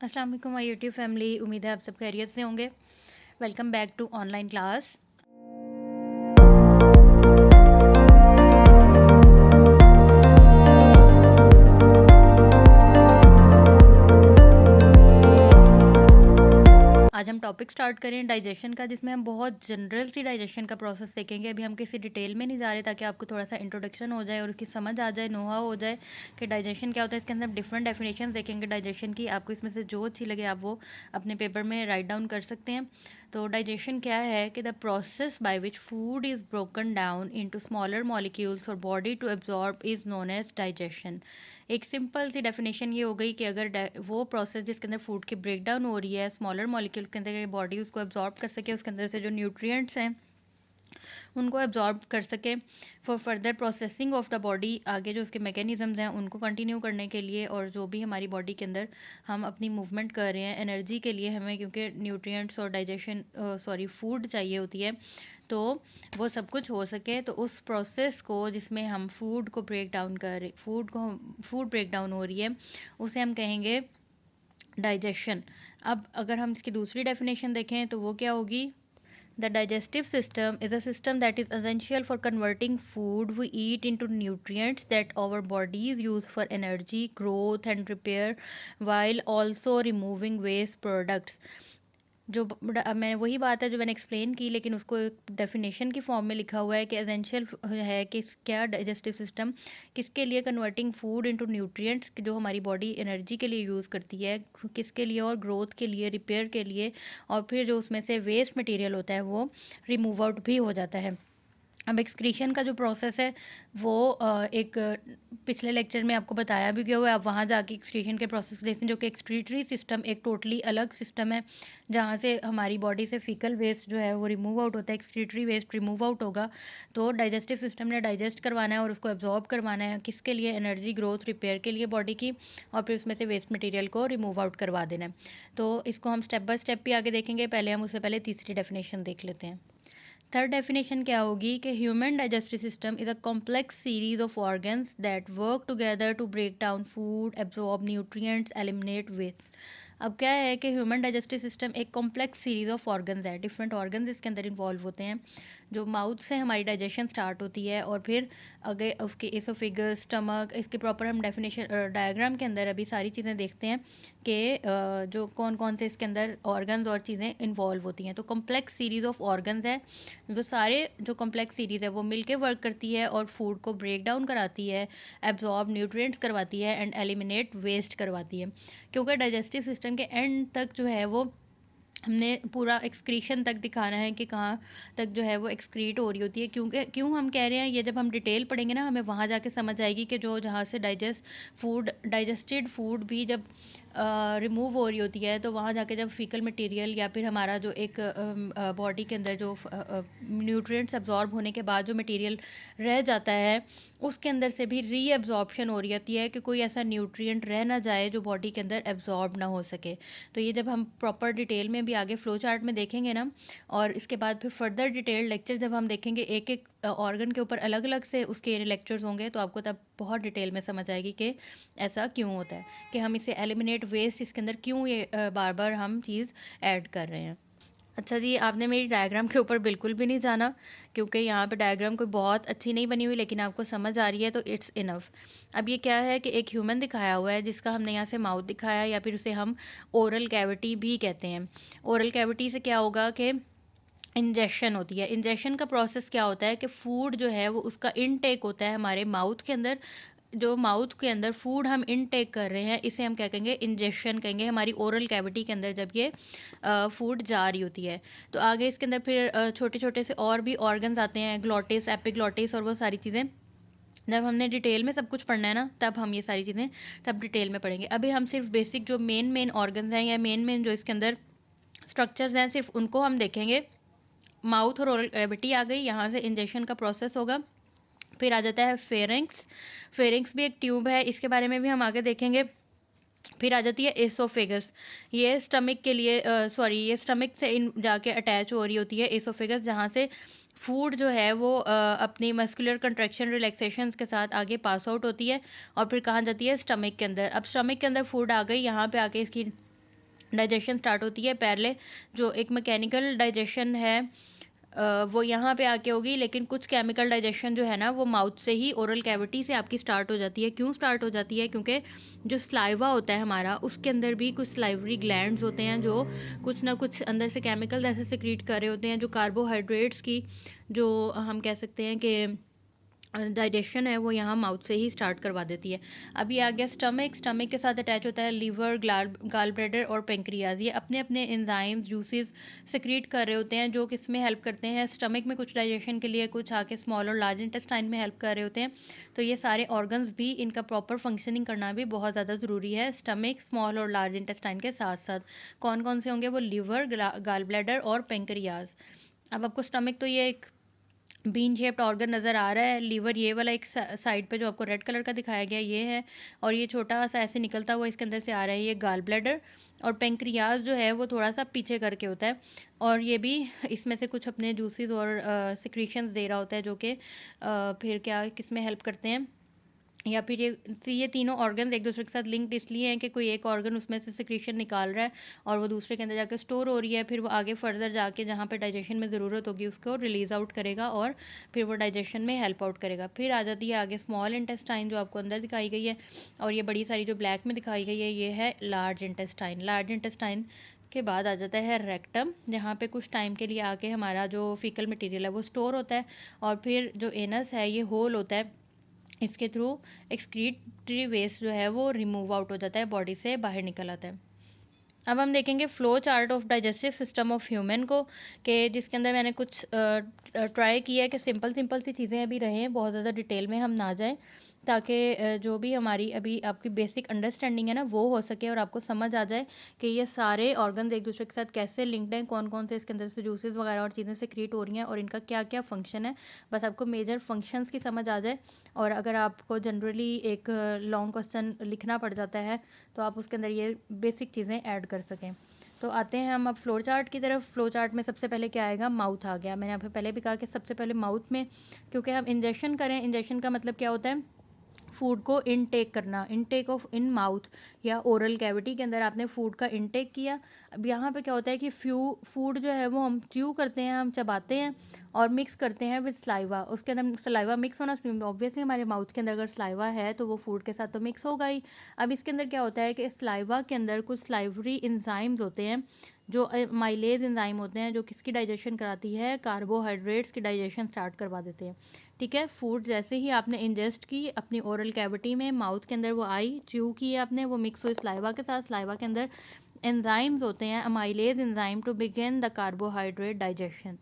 अस्सलाम वालेकुम my YouTube family. उम्मीद है आप सब खैरियत से होंगे। Welcome back to online class. आज हम टॉपिक स्टार्ट करें डाइजेशन का, जिसमें हम बहुत जनरल सी डाइजेशन का प्रोसेस देखेंगे। अभी हम किसी डिटेल में नहीं जा रहे, ताकि आपको थोड़ा सा इंट्रोडक्शन हो जाए और उसकी समझ आ जाए, नोहा हो जाए कि डाइजेशन क्या होता है। इसके अंदर हम डिफरेंट डेफिनेशन देखेंगे डाइजेशन की। आपको इसमें से जो अच्छी लगे आप वो अपने पेपर में राइट डाउन कर सकते हैं। तो डाइजेशन क्या है कि the process by which food is broken down into smaller molecules for body to absorb is known as digestion. एक सिंपल सी डेफिनेशन ये हो गई कि अगर वो प्रोसेस जिसके अंदर फूड की ब्रेक डाउन हो रही है स्मॉलर मॉलिक्यूल्स के अंदर, बॉडी उसको एब्जॉर्ब कर सके, उसके अंदर से जो न्यूट्रिएंट्स हैं उनको एब्जॉर्ब कर सके for further processing of the body. आगे जो उसके मैकेनिज़म्स हैं उनको कंटिन्यू करने के लिए, और जो भी हमारी बॉडी के अंदर हम अपनी मूवमेंट कर रहे हैं एनर्जी के लिए हमें, क्योंकि न्यूट्रिएंट्स और डाइजेशन फूड चाहिए होती है, तो वो सब कुछ हो सके। तो उस प्रोसेस को जिसमें हम फूड को ब्रेक डाउन कर फूड ब्रेक डाउन हो रही है, उसे हम कहेंगे डाइजेशन। अब अगर हम इसकी दूसरी डेफिनेशन देखें तो वो क्या होगी? The digestive system is a system that is essential for converting food we eat into nutrients that our bodies use for energy, growth, and repair, while also removing waste products. अब मैं वही बात है जो मैंने एक्सप्लेन की, लेकिन उसको एक डेफिनेशन की फॉर्म में लिखा हुआ है कि एसेंशियल है कि क्या डाइजेस्टिव सिस्टम किसके लिए, कन्वर्टिंग फूड इनटू न्यूट्रिएंट्स जो हमारी बॉडी एनर्जी के लिए यूज़ करती है, किसके लिए, और ग्रोथ के लिए, रिपेयर के लिए, और फिर जो उसमें से वेस्ट मटेरियल होता है वो रिमूव आउट भी हो जाता है। अब एक्सक्रीशन का जो प्रोसेस है वो एक पिछले लेक्चर में आपको बताया भी गया हुआ है। आप वहाँ जाके एक्सक्रीशन के प्रोसेस को देखते हैं, जो कि एक्सक्रीटरी सिस्टम एक टोटली अलग सिस्टम है, जहाँ से हमारी बॉडी से फीकल वेस्ट जो है वो रिमूव आउट होता है। एक्सक्रीटरी वेस्ट रिमूव आउट होगा तो डाइजेस्टिव सिस्टम ने डाइजेस्ट करवाना है और उसको एब्जॉर्ब करवाना है, किसके लिए? एनर्जी, ग्रोथ, रिपेयर के लिए बॉडी की, और फिर उसमें से वेस्ट मटीरियल को रिमूव आउट करवा देना है। तो इसको हम स्टेप बाय स्टेप भी आगे देखेंगे। पहले हम उससे पहले तीसरी डेफिनेशन देख लेते हैं। थर्ड डेफिनेशन क्या होगी कि human digestive system is a complex series of organs that work together to break down food, absorb nutrients, eliminate waste. अब क्या है कि ह्यूमन डाइजेस्टिव सिस्टम एक कॉम्प्लेक्स सीरीज ऑफ ऑर्गन्स है, डिफरेंट ऑर्गन्स इसके अंदर इन्वॉल्व होते हैं। जो माउथ से हमारी डाइजेशन स्टार्ट होती है, और फिर अगर उसके एसोफेगस, स्टमक, इसके प्रॉपर हम डेफिनेशन डायग्राम के अंदर अभी सारी चीज़ें देखते हैं कि जो कौन कौन से इसके अंदर ऑर्गन्स और चीज़ें इन्वॉल्व होती हैं। तो कॉम्प्लेक्स सीरीज़ ऑफ ऑर्गन्स है, वो सारे जो कॉम्प्लेक्स सीरीज़ है वो मिलके वर्क करती है और फूड को ब्रेक डाउन कराती है, एब्जॉर्ब न्यूट्रिएंट्स करवाती है, एंड एलिमिनेट वेस्ट करवाती है। क्योंकि डाइजेस्टिव सिस्टम के एंड तक जो है वो हमने पूरा एक्सक्रीशन तक दिखाना है कि कहाँ तक जो है वो एक्सक्रीट हो रही होती है। क्यों हम कह रहे हैं ये, जब हम डिटेल पढ़ेंगे ना हमें वहाँ जाके समझ आएगी कि जो जहाँ से डाइजेस्टेड फूड भी जब रिमूव हो रही होती है, तो वहाँ जाके जब फीकल मटेरियल या फिर हमारा जो एक बॉडी के अंदर जो न्यूट्रिएंट्स एब्जॉर्ब होने के बाद जो मटेरियल रह जाता है, उसके अंदर से भी रीअब्जॉर्प्शन हो रही होती है कि कोई ऐसा न्यूट्रिएंट रह ना जाए जो बॉडी के अंदर एब्जॉर्ब ना हो सके। तो ये जब हम प्रॉपर डिटेल में भी आगे फ्लो चार्ट में देखेंगे ना, और इसके बाद फिर फर्दर डिटेल लेक्चर जब हम देखेंगे एक एक ऑर्गन के ऊपर अलग अलग से उसके लेक्चर्स होंगे, तो आपको तब बहुत डिटेल में समझ आएगी कि ऐसा क्यों होता है, कि हम इसे एलिमिनेट वेस्ट इसके अंदर क्यों ये बार बार हम चीज़ ऐड कर रहे हैं। अच्छा जी, आपने मेरी डायग्राम के ऊपर बिल्कुल भी नहीं जाना, क्योंकि यहाँ पे डायग्राम कोई बहुत अच्छी नहीं बनी हुई, लेकिन आपको समझ आ रही है तो इट्स इनफ। अब ये क्या है कि एक ह्यूमन दिखाया हुआ है, जिसका हमने यहाँ से माउथ दिखाया, या फिर उसे हम ओरल कैविटी भी कहते हैं। ओरल कैविटी से क्या होगा कि इंजेक्शन होती है। इंजेक्शन का प्रोसेस क्या होता है कि फूड जो है वो उसका इनटेक होता है हमारे माउथ के अंदर। जो माउथ के अंदर फूड हम इनटेक कर रहे हैं, इसे हम क्या कहेंगे? इंजेक्शन कहेंगे, हमारी ओरल कैविटी के अंदर जब ये फूड जा रही होती है। तो आगे इसके अंदर फिर छोटे छोटे से और भी ऑर्गन्स आते हैं, ग्लॉटिस, एपिग्लॉटिस, और वो सारी चीज़ें जब हमने डिटेल में सब कुछ पढ़ना है ना, तब हम ये सारी चीज़ें तब डिटेल में पढ़ेंगे। अभी हम सिर्फ बेसिक जो मेन ऑर्गन्स हैं, या मेन जो इसके अंदर स्ट्रक्चर्स हैं, सिर्फ उनको हम देखेंगे। माउथ और ओरल कैविटी आ गई, यहाँ से इंजेक्शन का प्रोसेस होगा। फिर आ जाता है फेरिंक्स। फेरिंक्स भी एक ट्यूब है, इसके बारे में भी हम आगे देखेंगे। फिर आ जाती है एसोफेगस। ये स्टमक के लिए ये स्टमक से इन जाके अटैच हो रही होती है एसोफेगस, जहाँ से फूड जो है वो अपनी मस्कुलर कंट्रैक्शन रिलैक्सेशन के साथ आगे पास आउट होती है, और फिर कहाँ जाती है? स्टमक के अंदर। अब स्टमक के अंदर फूड आ गई, यहाँ पे आके इसकी डाइजेशन स्टार्ट होती है। पहले जो एक मैकेनिकल डाइजेशन है वो यहाँ पे आके होगी, लेकिन कुछ केमिकल डाइजेशन जो है ना वो माउथ से ही, ओरल कैविटी से आपकी स्टार्ट हो जाती है। क्यों स्टार्ट हो जाती है? क्योंकि जो स्लाइवा होता है हमारा, उसके अंदर भी कुछ स्लाइवरी ग्लैंड्स होते हैं जो कुछ ना कुछ अंदर से केमिकल ऐसे सिक्रीट कर रहे होते हैं, जो कार्बोहाइड्रेट्स की जो हम कह सकते हैं कि डाइजेशन है वो यहाँ माउथ से ही स्टार्ट करवा देती है। अब ये आ गया स्टमक। स्टमक के साथ अटैच होता है लीवर, गाल ब्लैडर और पेंक्रियाज। ये अपने अपने एंजाइम्स, जूसेस सिक्रीट कर रहे होते हैं जो किस में हेल्प करते हैं, स्टमक में कुछ डाइजेशन के लिए, कुछ आके स्मॉल और लार्ज इंटेस्टाइन में हेल्प कर रहे होते हैं। तो ये सारे ऑर्गन्स भी, इनका प्रॉपर फंक्शनिंग करना भी बहुत ज़्यादा ज़रूरी है स्टमक, स्मॉल और लार्ज इंटेस्टाइन के साथ साथ। कौन कौन से होंगे? वो लीवर, गाल ब्लैडर और पेंक्रियाज। अब आपको स्टमक तो ये एक बीन शेप्ड ऑर्गन नज़र आ रहा है। लीवर ये वाला एक साइड पे जो आपको रेड कलर का दिखाया गया ये है, और ये छोटा सा ऐसे निकलता हुआ इसके अंदर से आ रहा है ये गाल ब्लैडर। और पेंक्रियाज जो है वो थोड़ा सा पीछे करके होता है, और ये भी इसमें से कुछ अपने जूसेस और सिक्रीशंस दे रहा होता है, जो कि फिर क्या किस में हेल्प करते हैं, या फिर ये तीनों ऑर्गन एक दूसरे के साथ लिंक्ड इसलिए हैं कि कोई एक ऑर्गन उसमें से सिक्रीशन निकाल रहा है और वो दूसरे के अंदर जाकर स्टोर हो रही है, फिर वो आगे फर्दर जाके जहाँ पे डाइजेशन में ज़रूरत होगी उसको रिलीज़ आउट करेगा और फिर वो डाइजेशन में हेल्प आउट करेगा। फिर आ जाती है आगे स्मॉल इंटेस्टाइन जो आपको अंदर दिखाई गई है, और ये बड़ी सारी जो ब्लैक में दिखाई गई है ये है लार्ज इंटेस्टाइन। लार्ज इंटेस्टाइन के बाद आ जाता है रेक्टम, जहाँ पे कुछ टाइम के लिए आके हमारा जो फीकल मटेरियल है वो स्टोर होता है, और फिर जो एनस है ये होल होता है, इसके थ्रू एक्सक्रीटरी वेस्ट जो है वो रिमूव आउट हो जाता है, बॉडी से बाहर निकल आता है। अब हम देखेंगे flow chart of digestive system of human को, कि जिसके अंदर मैंने कुछ ट्राई किया है कि सिंपल सिंपल सी चीज़ें अभी रहें, बहुत ज़्यादा डिटेल में हम ना जाएं, ताकि जो भी हमारी अभी आपकी बेसिक अंडरस्टैंडिंग है ना वो हो सके और आपको समझ आ जाए कि ये सारे ऑर्गन्स एक दूसरे के साथ कैसे लिंक्ड हैं, कौन कौन से इसके अंदर से जूसेस वगैरह और चीज़ें सिक्रीट हो रही हैं और इनका क्या क्या फंक्शन है। बस आपको मेजर फंक्शंस की समझ आ जाए, और अगर आपको जनरली एक लॉन्ग क्वेश्चन लिखना पड़ जाता है तो आप उसके अंदर ये बेसिक चीज़ें ऐड कर सकें। तो आते हैं हम अब फ्लो चार्ट की तरफ। फ्लो चार्ट में सबसे पहले क्या आएगा? माउथ आ गया। मैंने आपको पहले भी कहा कि सबसे पहले माउथ में, क्योंकि हम इंजेक्शन करें, इंजेक्शन का मतलब क्या होता है? फूड को इनटेक करना, इनटेक ऑफ इन माउथ या ओरल कैविटी के अंदर आपने फूड का इनटेक किया। अब यहाँ पे क्या होता है कि फूड जो है वो हम च्यू करते हैं, हम चबाते हैं और मिक्स करते हैं विद स्लाइवा। उसके अंदर स्लाइवा मिक्स होना, ऑब्वियसली हमारे माउथ के अंदर अगर स्लाइवा है तो वो फूड के साथ तो मिक्स होगा ही। अब इसके अंदर क्या होता है कि स्लाइवा के अंदर कुछ स्लाइवरी इंजाइम्स होते हैं, जो माइलेज एंजाइम होते हैं, जो किसकी डाइजेशन कराती है? कार्बोहाइड्रेट्स की डाइजेशन स्टार्ट करवा देते हैं। ठीक है, फूड जैसे ही आपने इंजेस्ट की अपनी ओरल कैविटी में, माउथ के अंदर वो आई, च्यू की आपने, वो मिक्स हुई स्लाइवा के साथ। स्लाइवा के अंदर एंजाइम्स होते हैं, amylase enzyme to begin the carbohydrate digestion.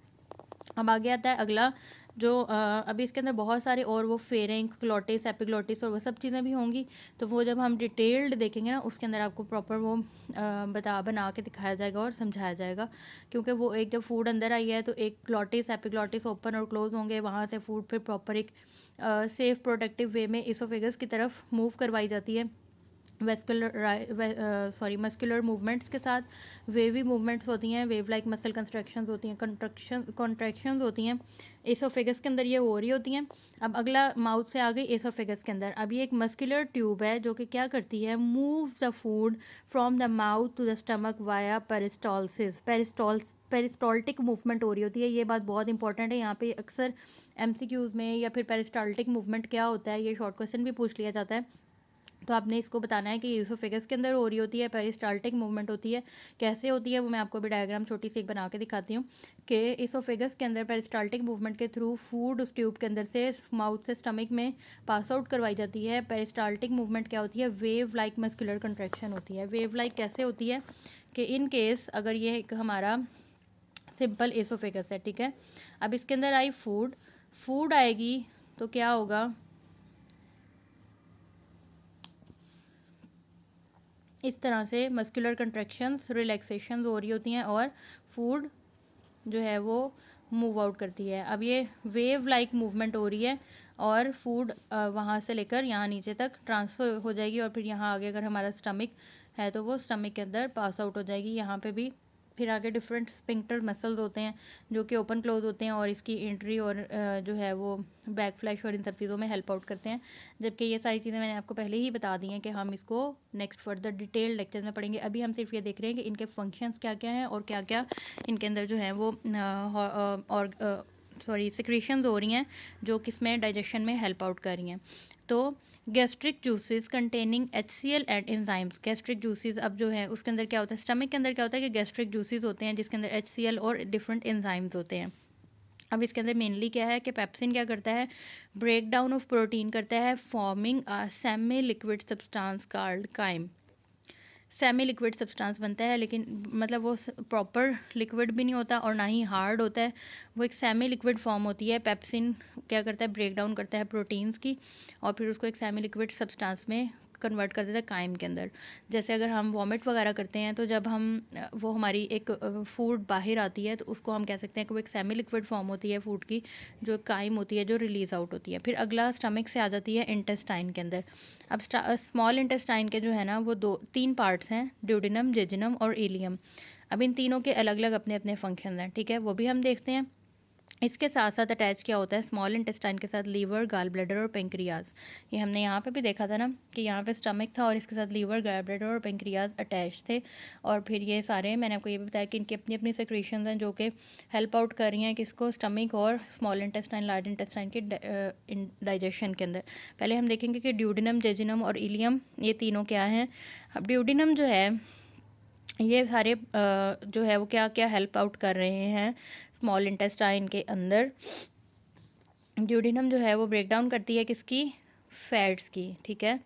अब आगे आता है अगला जो अभी इसके अंदर बहुत सारे और वो फेरेंक्स, ग्लोटिस, एपिग्लोटिस और वो सब चीज़ें भी होंगी, तो वो जब हम डिटेल्ड देखेंगे ना उसके अंदर आपको प्रॉपर वो बना के दिखाया जाएगा और समझाया जाएगा। क्योंकि वो एक जब फूड अंदर आई है तो एक ग्लोटिस, एपिग्लोटिस ओपन और क्लोज होंगे, वहाँ से फूड फिर प्रॉपर एक सेफ प्रोटेक्टिव वे में इसोफेगस की तरफ मूव करवाई जाती है मस्कुलर मूवमेंट्स के साथ। वेवी मूवमेंट्स होती हैं, वेव लाइक मसल कंस्ट्रक्शंस होती हैं, कॉन्ट्रैक्शंस होती हैं, एसोफेगस के अंदर ये हो रही होती हैं। अब अगला माउथ से आ गई एसोफेगस के अंदर। अब ये एक मस्कुलर ट्यूब है जो कि क्या करती है? Move the food from the mouth to the stomach via peristalsis. Peristaltic movement हो रही होती है, ये बात बहुत इंपॉर्टेंट है। यहाँ पे अक्सर एमसीक्यूज़ में या फिर पेरिस्टॉल्टिक मूवमेंट क्या होता है ये शॉर्ट क्वेश्चन भी पूछ लिया जाता है, तो आपने इसको बताना है कि ईसोफेगस के अंदर हो रही होती है, पेरिस्टाल्टिक मूवमेंट होती है। कैसे होती है वो मैं आपको भी डायग्राम छोटी सी एक बना के दिखाती हूँ कि ईसोफेगस के अंदर पेरिस्टाल्टिक मूवमेंट के थ्रू फूड उस ट्यूब के अंदर से माउथ से स्टमक में पास आउट करवाई जाती है। पेरिस्टाल्टिक मूवमेंट क्या होती है? वेव लाइक मस्कुलर कंट्रैक्शन होती है। वेव लाइक कैसे होती है कि इन केस अगर ये एक हमारा सिंपल एसोफेगस है, ठीक है, अब इसके अंदर आई फूड आएगी तो क्या होगा? इस तरह से मस्कुलर कंट्रैक्शंस, रिलैक्सेशन हो रही होती हैं और फूड जो है वो मूव आउट करती है। अब ये वेव लाइक मूवमेंट हो रही है और फूड वहाँ से लेकर यहाँ नीचे तक ट्रांसफ़र हो जाएगी, और फिर यहाँ आगे अगर हमारा स्टमक है तो वो स्टमक के अंदर पास आउट हो जाएगी। यहाँ पे भी फिर आगे डिफरेंट स्पिंक्टर मसल्स होते हैं जो कि ओपन क्लोज होते हैं और इसकी एंट्री और जो है वो बैक फ्लैश और इन सब चीज़ों में हेल्प आउट करते हैं। जबकि ये सारी चीज़ें मैंने आपको पहले ही बता दी हैं कि हम इसको नेक्स्ट फर्दर डिटेल लेक्चर में पढ़ेंगे। अभी हम सिर्फ ये देख रहे हैं कि इनके फंक्शंस क्या क्या हैं और क्या क्या इनके अंदर जो है वो और सिक्रीशंस हो रही हैं जो किसमें डाइजेशन में हेल्प आउट कर रही हैं। तो gastric juices containing HCl and enzymes. Gastric juices अब जो है उसके अंदर क्या होता है, स्टमक के अंदर क्या होता है कि गैस्ट्रिक जूसेस होते हैं जिसके अंदर HCl और डिफरेंट एंजाइम्स होते हैं। अब इसके अंदर मेनली क्या है कि पेप्सिन क्या करता है, ब्रेक डाउन ऑफ प्रोटीन करता है, forming a semi liquid substance called crime. Semi liquid substance बनता है, लेकिन मतलब वो प्रॉपर लिक्विड भी नहीं होता और ना ही हार्ड होता है, वो एक सेमी लिक्विड फॉर्म होती है। पेप्सिन क्या करता है, ब्रेक डाउन करता है प्रोटीन्स की और फिर उसको एक सेमी लिक्विड सब्सटेंस में कन्वर्ट कर देता है काइम के अंदर। जैसे अगर हम वॉमिट वगैरह करते हैं तो जब हम वो हमारी एक फूड बाहर आती है तो उसको हम कह सकते हैं कि वो एक सेमी लिक्विड फॉर्म होती है फूड की, जो काइम होती है जो रिलीज़ आउट होती है। फिर अगला स्टमक से आ जाती है इंटेस्टाइन के अंदर। अब स्मॉल इंटेस्टाइन के जो है ना वो तीन पार्ट्स हैं, ड्यूडिनम, जेजिनम और इलियम। अब इन तीनों के अलग अलग अपने अपने फंक्शन हैं, ठीक है, वो भी हम देखते हैं। इसके साथ साथ अटैच क्या होता है स्मॉल इंटेस्टाइन के साथ, लीवर, गाल ब्लैडर और पेंक्रियाज। ये हमने यहाँ पे भी देखा था ना कि यहाँ पे स्टमक था और इसके साथ लीवर, गाल ब्लैडर और पेंक्रियाज अटैच थे। और फिर ये सारे मैंने आपको ये भी बताया कि इनकी अपनी अपनी सेक्रेशंस हैं जो कि हेल्प आउट कर रही हैं किसको, स्टमक और स्मॉल इंटेस्टाइन, लार्ज इंटेस्टाइन के डाइजेशन के अंदर। पहले हम देखेंगे कि ड्यूडिनम, जेजिनम और इलियम ये तीनों क्या हैं। अब ड्यूडिनम जो है ये सारे जो है वो क्या क्या हेल्प आउट कर रहे हैं स्मॉल इंटेस्टाइन के अंदर। ड्यूडिनम जो है वो ब्रेक डाउन करती है किसकी, फैट्स की, ठीक है,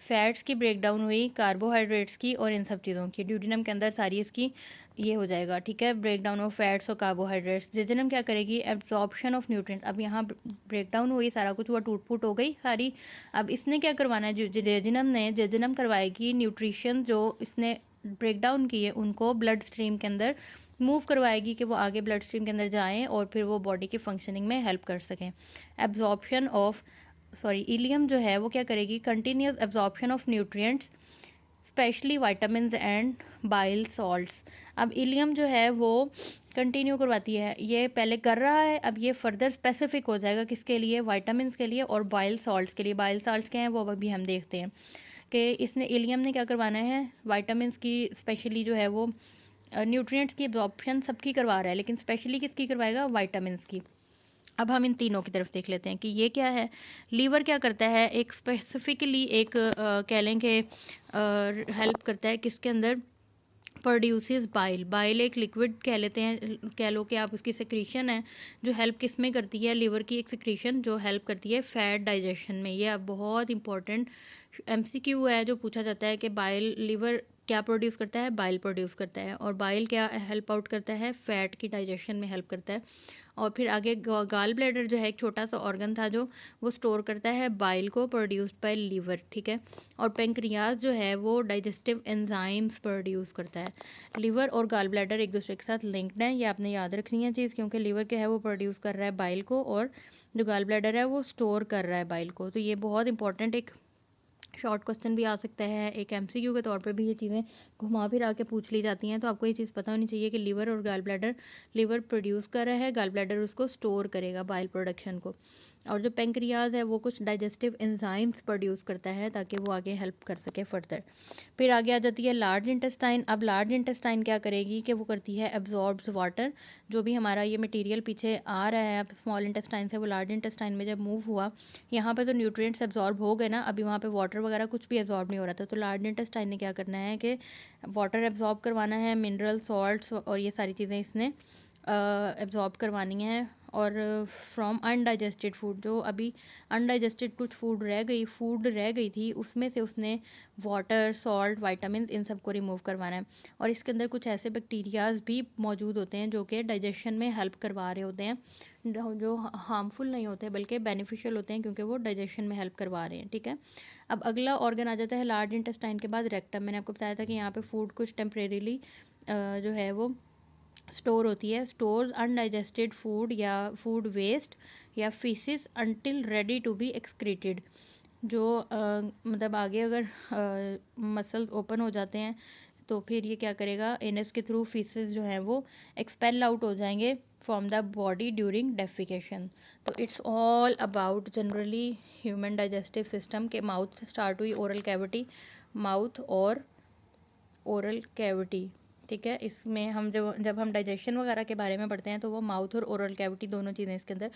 फैट्स की ब्रेक डाउन हुई, कार्बोहाइड्रेट्स की और इन सब चीज़ों की। ड्यूडिनम के अंदर सारी इसकी ये हो जाएगा, ठीक है, ब्रेक डाउन ऑफ फैट्स और कार्बोहाइड्रेट्स। जेजिनम क्या करेगी, एब्जॉर्प्शन ऑफ न्यूट्रिएंट्स। अब यहाँ ब्रेक डाउन हुई, सारा कुछ हुआ, टूट फूट हो गई सारी। अब इसने क्या करवाना है, जेजिनम करवाएगी न्यूट्रिशन जो इसने ब्रेक डाउन किए उनको ब्लड स्ट्रीम के अंदर मूव करवाएगी कि वो आगे ब्लड स्ट्रीम के अंदर जाएं और फिर वो बॉडी की फंक्शनिंग में हेल्प कर सकें। एब्जॉर्प्शन ऑफ इलियम जो है वो क्या करेगी, continuous absorption of nutrients specially vitamin and bile salts. अब इलियम जो है वो कंटिन्यू करवाती है, ये पहले कर रहा है, अब ये फर्दर स्पेसिफिक हो जाएगा किसके लिए, वाइटामिन के लिए और बाइल सॉल्ट्स के लिए। बाइल सॉल्ट्स क्या हैं वो अभी हम देखते हैं कि इसने इलियम ने क्या करवाना है, वाइटामिन की स्पेशली जो है वो न्यूट्रिएंट्स की एब्जॉर्प्शन सबकी करवा रहा है, लेकिन स्पेशली किसकी करवाएगा, वाइटामिन की। अब हम इन तीनों की तरफ देख लेते हैं कि ये क्या है। लीवर क्या करता है, एक स्पेसिफिकली एक कह लें कि हेल्प करता है किसके अंदर, प्रोड्यूसेस बाइल। बाइल एक लिक्विड कह लेते हैं, कह लो कि आप उसकी सिक्रीशन है जो हेल्प किस में करती है, लिवर की एक सिक्रीशन जो हेल्प करती है फैट डाइजेशन में। ये अब बहुत इंपॉर्टेंट MCQ है जो पूछा जाता है कि बाइल, लिवर क्या प्रोड्यूस करता है, बाइल प्रोड्यूस करता है, और बाइल क्या हेल्प आउट करता है, फैट की डाइजेशन में हेल्प करता है। और फिर आगे गाल ब्लैडर जो है एक छोटा सा ऑर्गन था जो वो स्टोर करता है बाइल को, प्रोड्यूस्ड बाय लीवर, ठीक है। और पेंक्रियाज जो है वो डाइजेस्टिव एंजाइम्स प्रोड्यूस करता है। लिवर और गाल ब्लैडर एक दूसरे के साथ लिंक्ड हैं, ये आपने याद रखनी है चीज़, क्योंकि लिवर क्या है वो प्रोड्यूस कर रहा है बाइल को और जो गाल ब्लैडर है वो स्टोर कर रहा है बाइल को। तो ये बहुत इंपॉर्टेंट एक शॉर्ट क्वेश्चन भी आ सकता है, एक MCQ के तौर पे भी ये चीज़ें घुमा फिरा के पूछ ली जाती हैं। तो आपको ये चीज़ पता होनी चाहिए कि लिवर और गाल ब्लैडर, लिवर प्रोड्यूस कर रहा है, गाल ब्लैडर उसको स्टोर करेगा बाइल प्रोडक्शन को, और जो पेंक्रियाज है वो कुछ डाइजेस्टिव एंजाइम्स प्रोड्यूस करता है ताकि वो आगे हेल्प कर सके फर्दर। फिर आगे आ जाती है लार्ज इंटेस्टाइन। अब लार्ज इंटेस्टाइन क्या करेगी कि वो करती है एब्जॉर्ब्स वाटर, जो भी हमारा ये मटेरियल पीछे आ रहा है अब स्मॉल इंटेस्टाइन से वो लार्ज इंटेस्टाइन में जब मूव हुआ, यहाँ पे तो न्यूट्रिएंट्स एब्जॉर्ब हो गए ना, अभी वहाँ पे वाटर वगैरह कुछ भी एब्जॉर्ब नहीं हो रहा था। तो लार्ज इंटेस्टाइन ने क्या करना है कि वाटर एब्जॉर्ब करवाना है, मिनरल सॉल्ट्स और ये सारी चीज़ें इसने एब्जॉर्ब करवानी है। और फ्रॉम अनडाइजेस्टेड फूड, जो अभी अनडाइजेस्टेड कुछ फूड रह गई थी उसमें से उसने वाटर, सॉल्ट, वाइटामिन इन सब को रिमूव करवाना है। और इसके अंदर कुछ ऐसे बैक्टीरियाज भी मौजूद होते हैं जो कि डाइजेशन में हेल्प करवा रहे होते हैं, जो हार्मफुल नहीं होते बल्कि बेनिफिशियल होते हैं क्योंकि वो डाइजेशन में हेल्प करवा रहे हैं, ठीक है। अब अगला ऑर्गन आ जाता है लार्ज इंटेस्टाइन के बाद रेक्टम। मैंने आपको बताया था कि यहाँ पे फूड कुछ टेम्परेरीली जो है वो स्टोर होती है। स्टोर्स अनडाइजेस्टेड फूड या फूड वेस्ट या faeces until ready to be excreted. जो मतलब आगे अगर मसल्स ओपन हो जाते हैं तो फिर ये क्या करेगा, एनस के थ्रू फीसेस जो है वो एक्सपेल आउट हो जाएंगे from the body during defecation. तो it's all about generally human digestive system के माउथ से स्टार्ट हुई, ओरल कैविटी, माउथ और ओरल कैविटी, ठीक है। इसमें हम जब हम डाइजेशन वगैरह के बारे में पढ़ते हैं तो वो माउथ और ओरल कैविटी दोनों चीज़ें इसके अंदर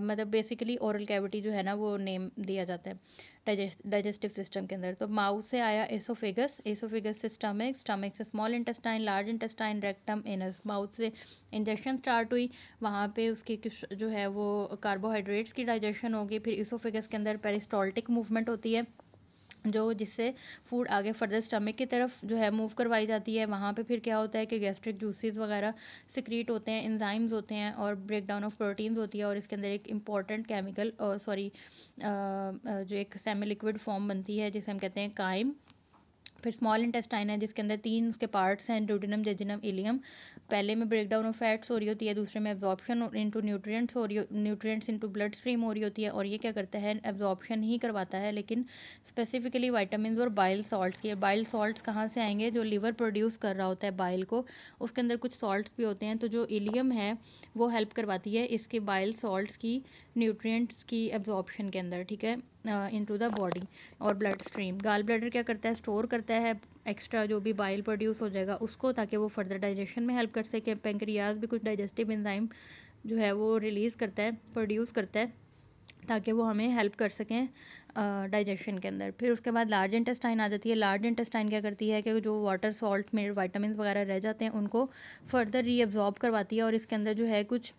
मतलब बेसिकली ओरल कैविटी जो है ना वो नेम दिया जाता है डाइजेस्टिव सिस्टम के अंदर। तो माउथ से आया एसोफेगस, एसोफेगस से स्टमक, स्टमक से small intestine, large intestine, rectum, anus. Mouth से इंजेक्शन स्टार्ट हुई, वहाँ पे उसकी जो है वो कार्बोहाइड्रेट्स की डाइजेशन होगी। फिर एसोफेगस के अंदर पेरिस्टॉल्टिक मूवमेंट होती है जो जिससे फूड आगे फर्दर स्टमक की तरफ जो है मूव करवाई जाती है। वहाँ पे फिर क्या होता है कि गैस्ट्रिक जूसेस वगैरह सिक्रीट होते हैं, एंजाइम्स होते हैं और ब्रेक डाउन ऑफ प्रोटीन्स होती है। और इसके अंदर एक इम्पॉर्टेंट केमिकल जो एक सेमी लिक्विड फॉर्म बनती है जिसे हम कहते हैं काइम। फिर स्मॉल इंटेस्टाइन है जिसके अंदर 3 उसके पार्ट्स हैं, ड्यूडेनम, जेजुनम, इलियम। पहले में ब्रेक डाउन ऑफ फैट्स हो रही होती है, दूसरे में एब्जॉर्प्शन इनटू न्यूट्रिएंट्स हो रही, न्यूट्रिएंट्स इनटू ब्लड स्ट्रीम हो रही होती है। और ये क्या करता है, एब्जॉर्प्शन ही करवाता है लेकिन स्पेसिफिकली वाइटामिन और बाइल सॉल्ट्स की। बाइल सॉल्ट्स कहाँ से आएंगे, जो लिवर प्रोड्यूस कर रहा होता है बाइल को, उसके अंदर कुछ सॉल्ट्स भी होते हैं। तो जो इलियम है वो हेल्प करवाती है इसके बाइल सॉल्ट्स की न्यूट्रिएंट्स की एब्जॉर्प्शन के अंदर, ठीक है, इनटू द बॉडी और ब्लड स्ट्रीम। गाल ब्लैडर क्या करता है, स्टोर करता है एक्स्ट्रा जो भी बाइल प्रोड्यूस हो जाएगा उसको, ताकि वो फर्दर डाइजेशन में हेल्प कर सके। पेंक्रियाज भी कुछ डाइजेस्टिव एंजाइम जो है वो रिलीज़ करता है, प्रोड्यूस करता है, ताकि वो हमें हेल्प कर सकें डाइजेशन के अंदर। फिर उसके बाद लार्ज इंटेस्टाइन आ जाती है। लार्ज इंटेस्टाइन क्या करती है कि जो वाटर सॉल्ट में वाइटामिन वगैरह रह जाते हैं उनको फर्दर रीअब्जॉर्ब करवाती है। और इसके अंदर जो है कुछ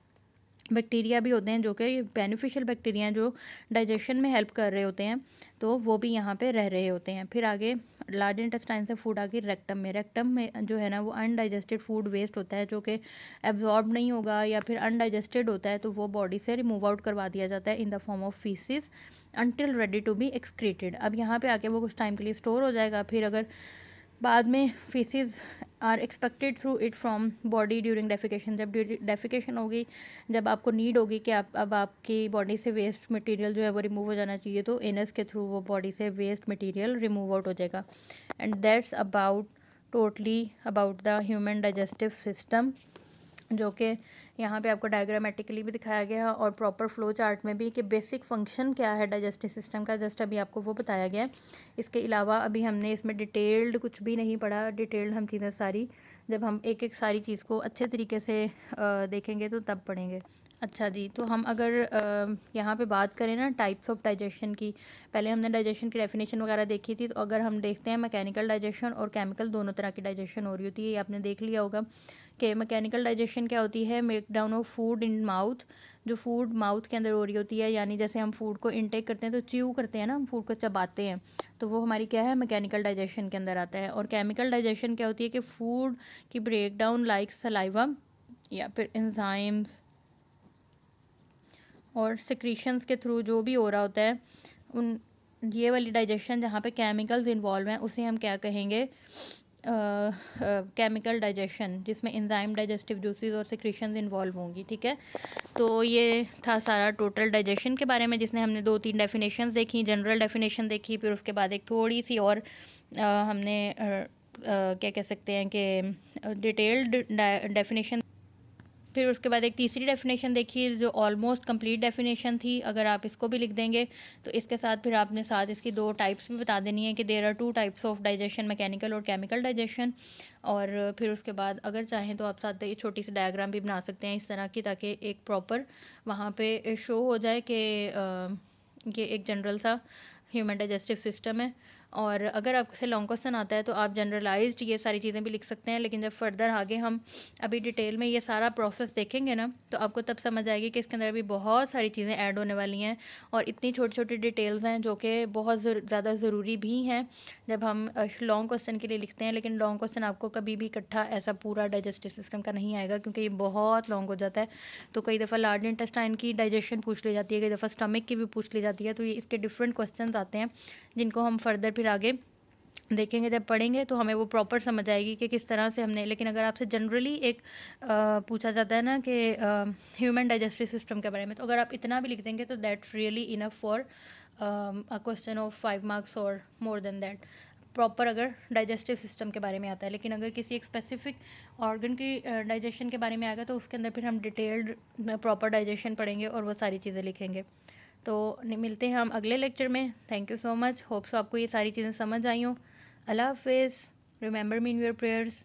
बैक्टीरिया भी होते हैं जो कि बेनिफिशियल बैक्टीरिया हैं जो डाइजेशन में हेल्प कर रहे होते हैं, तो वो भी यहाँ पे रह रहे होते हैं। फिर आगे लार्ज इंटेस्टाइन से फूड आगे रेक्टम में। रेक्टम में जो है ना वो अनडाइजेस्टेड फूड वेस्ट होता है जो कि एब्जॉर्ब नहीं होगा या फिर अनडाइजेस्टेड होता है, तो वो बॉडी से रिमूव आउट करवा दिया जाता है in the form of faeces until ready to be excreted. अब यहाँ पे आके वो कुछ टाइम के लिए स्टोर हो जाएगा। फिर अगर बाद में faeces are expected through it from body during defecation, जब डेफिकेशन होगी, जब आपको नीड होगी कि आप अब आपकी बॉडी से वेस्ट मटेरियल जो है वो रिमूव हो जाना चाहिए, तो एनस के थ्रू वो बॉडी से वेस्ट मटेरियल रिमूव आउट हो जाएगा। And that's about totally about the human digestive system, जो कि यहाँ पे आपको डायग्रामेटिकली भी दिखाया गया है और प्रॉपर फ्लो चार्ट में भी कि बेसिक फंक्शन क्या है डाइजेस्टिव सिस्टम का, जस्ट अभी आपको वो बताया गया है। इसके अलावा अभी हमने इसमें डिटेल्ड कुछ भी नहीं पढ़ा। डिटेल्ड हम चीज़ें सारी जब हम एक एक सारी चीज़ को अच्छे तरीके से देखेंगे तो तब पढ़ेंगे। अच्छा जी, तो हम अगर यहाँ पे बात करें ना टाइप्स ऑफ डाइजेशन की, पहले हमने डाइजेशन की डेफिनेशन वगैरह देखी थी। तो अगर हम देखते हैं मैकेनिकल डाइजेशन और केमिकल दोनों तरह की डाइजेशन हो रही होती है, ये आपने देख लिया होगा कि मैकेनिकल डाइजेशन क्या होती है, break down of food in mouth, जो फूड माउथ के अंदर हो रही होती है, यानी जैसे हम फूड को इनटेक करते हैं तो च्यू करते हैं ना, हम फूड को चबाते हैं, तो वो हमारी क्या है, मैकेनिकल डाइजेशन के अंदर आता है। और केमिकल डाइजेशन क्या होती है कि फूड की ब्रेक डाउन लाइक सलाइवा या फिर एंजाइम्स और सिक्रीशंस के थ्रू जो भी हो रहा होता है, उन ये वाली डाइजेशन जहाँ पे केमिकल्स इन्वॉल्व हैं उसे हम क्या कहेंगे, केमिकल डाइजेशन, जिसमें एंजाइम, डाइजेस्टिव जूसेस और सिक्रीशंस इन्वॉल्व होंगी, ठीक है। तो ये था सारा टोटल डाइजेशन के बारे में, जिसने हमने 2-3 डेफिनेशंस देखी, जनरल डेफिनेशन देखी, फिर उसके बाद एक थोड़ी सी और हमने क्या कह सकते हैं कि डिटेल्ड डेफिनेशन, फिर उसके बाद एक तीसरी डेफिनेशन देखी जो ऑलमोस्ट कंप्लीट डेफिनेशन थी। अगर आप इसको भी लिख देंगे तो इसके साथ फिर आपने साथ इसकी 2 टाइप्स भी बता देनी है कि there are 2 types of digestion, mechanical और केमिकल डाइजेशन। और फिर उसके बाद अगर चाहें तो आप साथ ये छोटी सी डायग्राम भी बना सकते हैं इस तरह की, ताकि एक प्रॉपर वहाँ पे शो हो जाए कि ये एक जनरल सा ह्यूमन डाइजेस्टिव सिस्टम है। और अगर आपसे लॉन्ग क्वेश्चन आता है तो आप जनरलाइज्ड ये सारी चीज़ें भी लिख सकते हैं, लेकिन जब फर्दर आगे हम अभी डिटेल में ये सारा प्रोसेस देखेंगे ना तो आपको तब समझ आएगी कि इसके अंदर अभी बहुत सारी चीज़ें ऐड होने वाली हैं और इतनी छोटी छोटी डिटेल्स हैं जो कि बहुत ज़्यादा ज़रूरी भी हैं जब हम लॉन्ग क्वेश्चन के लिए लिखते हैं। लेकिन लॉन्ग क्वेश्चन आपको कभी भी इकट्ठा ऐसा पूरा डाइजेस्टिव सिस्टम का नहीं आएगा, क्योंकि ये बहुत लॉन्ग हो जाता है। तो कई दफ़ा लार्ज इंटेस्टाइन की डाइजेशन पूछ ली जाती है, कई दफ़ा स्टमक की भी पूछ ली जाती है। तो ये इसके डिफरेंट क्वेश्चन आते हैं जिनको हम फर्दर फिर आगे देखेंगे, जब पढ़ेंगे तो हमें वो प्रॉपर समझ आएगी कि किस तरह से हमने। लेकिन अगर आपसे जनरली एक पूछा जाता है ना कि ह्यूमन डाइजेस्टिव सिस्टम के बारे में, तो अगर आप इतना भी लिख देंगे तो that's really enough for a question of 5 marks और मोर देन दैट। प्रॉपर अगर डाइजेस्टिव सिस्टम के बारे में आता है। लेकिन अगर किसी एक स्पेसिफिक ऑर्गन की डाइजेशन के बारे में आएगा तो उसके अंदर फिर हम डिटेल्ड प्रॉपर डाइजेशन पढ़ेंगे और वो सारी चीज़ें लिखेंगे। तो मिलते हैं हम अगले लेक्चर में। Thank you so much. Hope so आपको ये सारी चीज़ें समझ आई हों। अल्लाह हाफिज़। Remember me in your prayers.